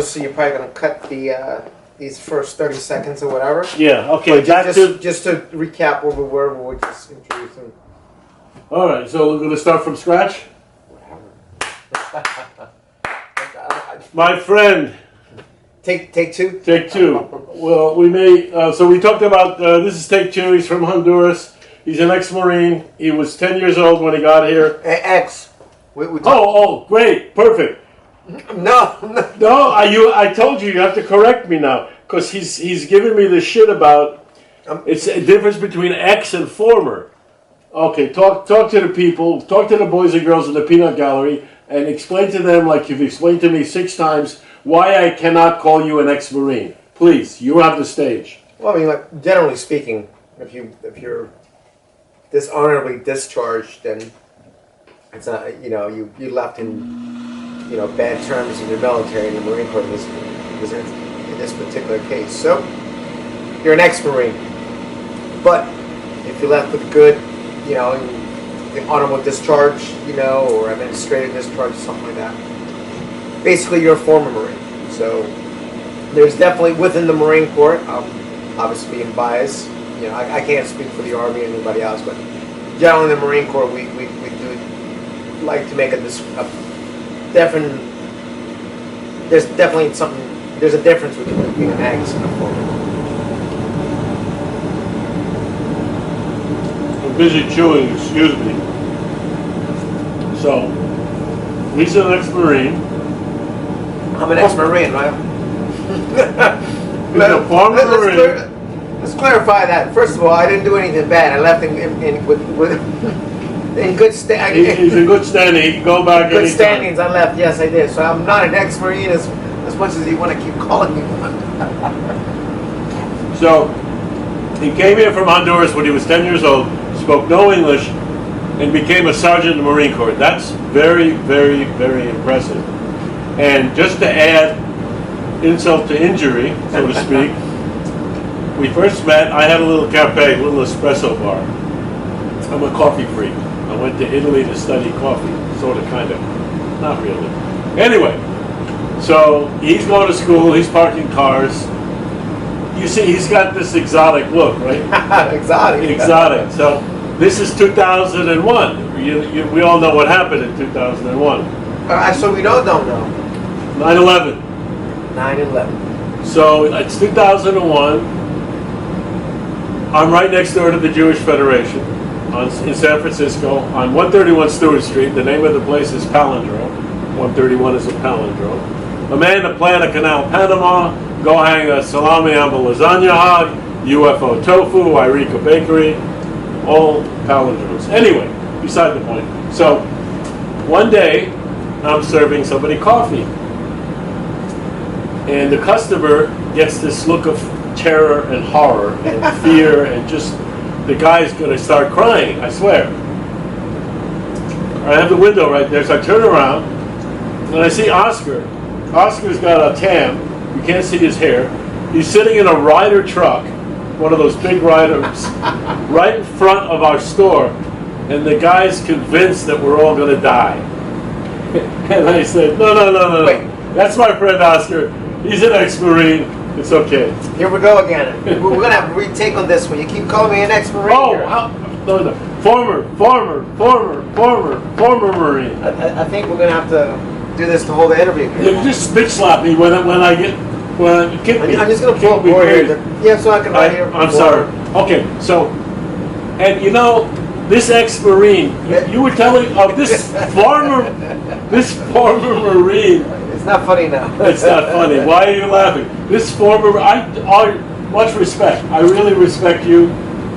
obviously you're probably going to cut the these first 30 seconds or whatever. Yeah, okay. Just to recap where we were, we'll just introduce them. All right, so we're going to start from scratch? My friend. Take two? Take two. Well, we may, so we talked about, this is take two. He's from Honduras. He's an ex-Marine. He was 10 years old when he got here. Ex. Great. Perfect. No, I told you have to correct me now, because he's giving me the shit about it's a difference between ex and former. Okay, talk to the people, talk to the boys and girls in the peanut gallery, and explain to them, like you've explained to me 6 times, why I cannot call you an ex-Marine. Please, you have the stage. Well, I mean, like generally speaking, if you're dishonorably discharged, then it's not, you left in bad terms in the military and the Marine Corps in this particular case. So you're an ex-Marine, but if you left with good, honorable discharge, or administrative discharge, something like that. Basically, you're a former Marine. So there's definitely within the Marine Corps, obviously being biased. I can't speak for the Army or anybody else, but generally in the Marine Corps, we do like to make there's definitely there's a difference between being an ex and a former. I'm busy chewing, excuse me. So, he's an ex-Marine. I'm an ex-Marine, right? He's a former Marine. Let's clarify that. First of all, I didn't do anything bad. I left in good standing. He's in good standing. He can go back good anytime. Standings. I left. Yes, I did. So I'm not an ex-Marine as much as you want to keep calling me one. So he came here from Honduras when he was 10 years old, spoke no English, and became a sergeant in the Marine Corps. That's very, very, very impressive. And just to add insult to injury, so to speak, we first met, I had a little cafe, a little espresso bar. I'm a coffee freak. I went to Italy to study coffee, sort of, kind of. Not really. Anyway, so he's going to school, he's parking cars. You see, he's got this exotic look, right? Exotic. So this is 2001. We all know what happened in 2001. So we don't know. 9/11. 9/11. So it's 2001. I'm right next door to the Jewish Federation in San Francisco on 131 Stewart Street. The name of the place is Palindrome. 131 is a palindrome. Amanda plan a canal Panama. Go hang a salami on the lasagna hog. UFO tofu. Irika Bakery. All palindromes. Anyway, beside the point. So one day I'm serving somebody coffee. And the customer gets this look of terror and horror and fear and just, the guy's going to start crying, I swear. I have the window right there, so I turn around and I see Oscar. Oscar's got a tam, you can't see his hair. He's sitting in a Ryder truck, one of those big Ryders, right in front of our store, and the guy's convinced that we're all going to die. And I said, no. Wait. That's my friend Oscar. He's an ex-Marine. It's okay. Here we go again. We're going to have a retake on this one. You keep calling me an ex-Marine. No. Former Marine. I think we're going to have to do this to hold the interview. You just bitch slap me when I kick me. I'm just going to pull up more here. Yeah, so I can write here. I'm sorry. Okay, so, and this ex-Marine, you were telling of this former Marine. It's not funny now. It's not funny. Why are you laughing? This former, much respect. I really respect you,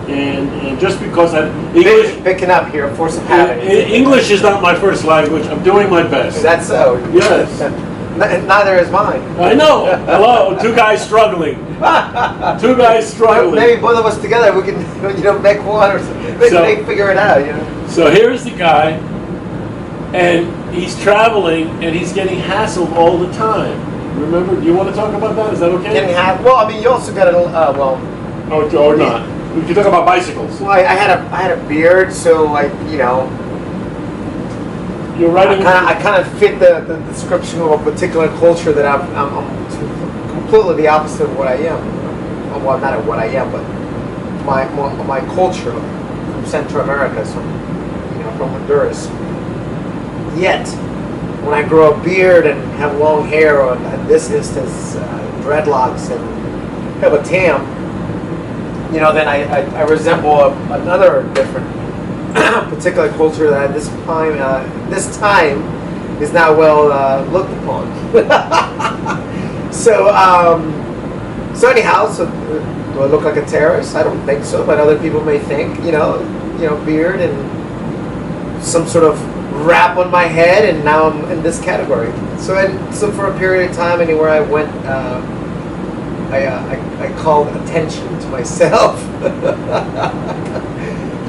and just because English picking up here, force of habit. English is not my first language. I'm doing my best. That's so. Yes. Neither is mine. I know. Hello, two guys struggling. Maybe both of us together we can, make one or maybe figure it out. So here's the guy, and he's traveling, and he's getting hassled all the time. Remember? Do you want to talk about that? Is that okay? Getting hassled. Well, I mean, you also got or not. We can talk about bicycles. Well, I had a beard, so you're writing. I kind of fit the description of a particular culture that I'm completely the opposite of what I am. Well, not of what I am, but my culture from Central America, from Honduras. Yet, when I grow a beard and have long hair, or in this instance, dreadlocks, and have a tam, then I resemble another different particular culture that this time is not well looked upon. So anyhow, do I look like a terrorist? I don't think so, but other people may think, beard and some sort of wrap on my head, and now I'm in this category. So for a period of time, anywhere I went, I called attention to myself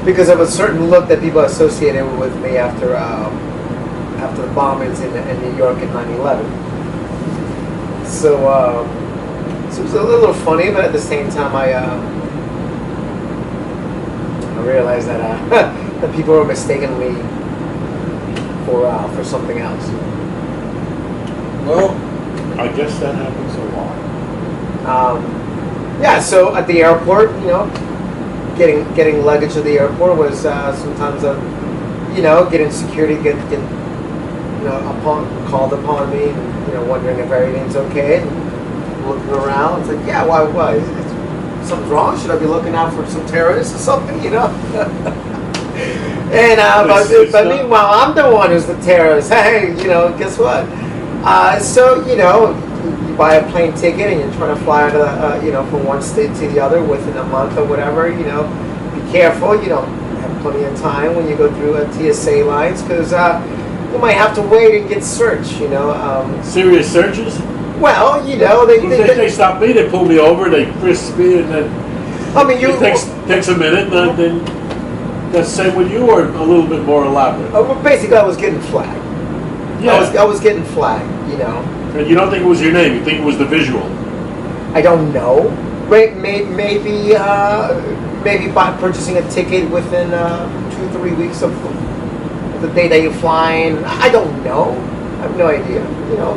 because of a certain look that people associated with me after the bombings in New York in 9/11. So it was a little funny, but at the same time, I realized that that people were mistaking me for something else. Well, I guess that happens a lot. Yeah. So at the airport, getting luggage at the airport was sometimes getting security called upon me, and wondering if everything's okay, and looking around. It's like, yeah, why? Is something's wrong? Should I be looking out for some terrorists or something? And but meanwhile, I'm the one who's the terrorist. Hey, guess what? So you buy a plane ticket and you're trying to fly from one state to the other within a month or whatever. Be careful. You don't have plenty of time when you go through TSA lines, because you might have to wait and get searched. Serious searches? Well, they stop me, they pull me over, they frisk me, and then it takes a minute, and then that's the same with you, or a little bit more elaborate? Well, basically, I was getting flagged. Yeah. I was getting flagged, And you don't think it was your name, you think it was the visual? I don't know. Maybe by purchasing a ticket within 2-3 weeks of the day that you're flying. I don't know. I have no idea.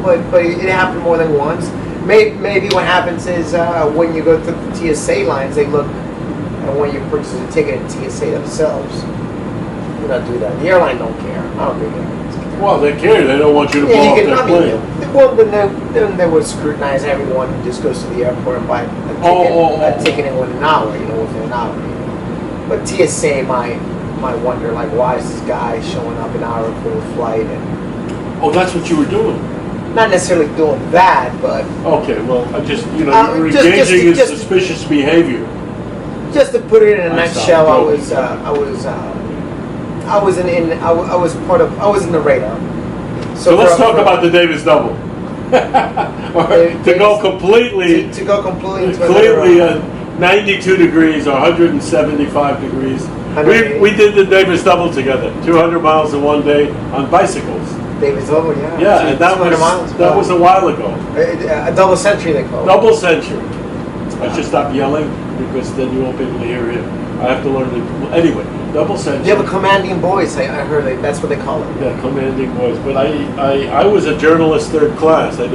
But it happened more than once. Maybe what happens is when you go through the TSA lines, they look, and when you purchase a ticket at TSA themselves, do not do that. The airline don't care. I don't think they care. Well, they care. They don't want you to blow up their plane. Well, then they would scrutinize everyone who just goes to the airport and buy a ticket in within an hour. Within an hour. But TSA might wonder, like, why is this guy showing up an hour before the flight? Oh, that's what you were doing. Not necessarily doing that, but okay. Well, I just you were engaging in suspicious behavior. Just to put it in a nutshell, I was in the radar. So let's talk about the Davis double. To go completely 92 degrees or 175 degrees. We did the Davis double together, 200 miles in one day on bicycles. Davis double, yeah. Yeah, and that was a while ago. A double century, they call it. Double century. I should stop yelling, because then you won't be able to hear him. I have to learn to. Anyway, double century. You have a commanding voice. I heard that's what they call it. Yeah, commanding voice. But I was a journalist third class. That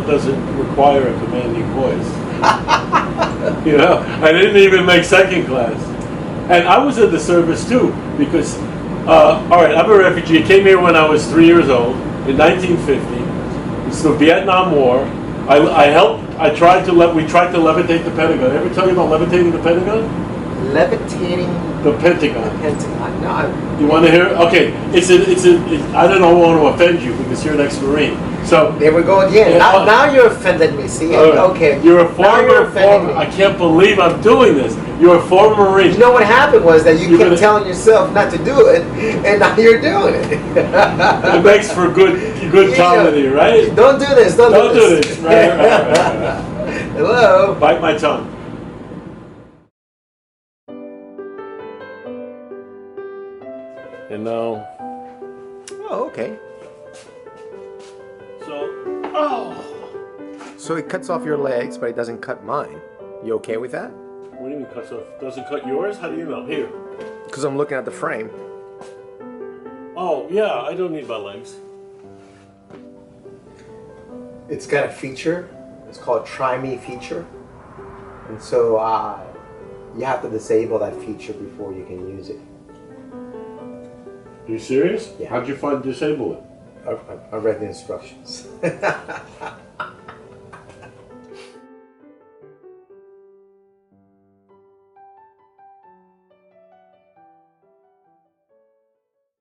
doesn't require a commanding voice. I didn't even make second class, and I was in the service too, because. All right, I'm a refugee. I came here when I was 3 years old in 1950. It's the Vietnam War. We tried to levitate the Pentagon. Ever tell you about levitating the Pentagon? Levitating the Pentagon. The Pentagon. No. You want to hear? Okay, I don't want to offend you because you're an ex-Marine. So there we go again. Now you're offended me. See? Okay. You're a former. I can't believe I'm doing this. You're a former Marine. You know what happened was that you kept telling yourself not to do it, and now you're doing it. It makes for good comedy, right? Don't do this. Don't do this. Right. Hello. Bite my tongue. And now. Oh, okay. So it cuts off your legs, but it doesn't cut mine. You okay with that? What do you mean cuts off? Doesn't cut yours? How do you know? Here. Because I'm looking at the frame. Oh, yeah, I don't need my legs. It's got a feature. It's called Try Me feature, and so you have to disable that feature before you can use it. Are you serious? Yeah. How'd you find disable it? I read the instructions.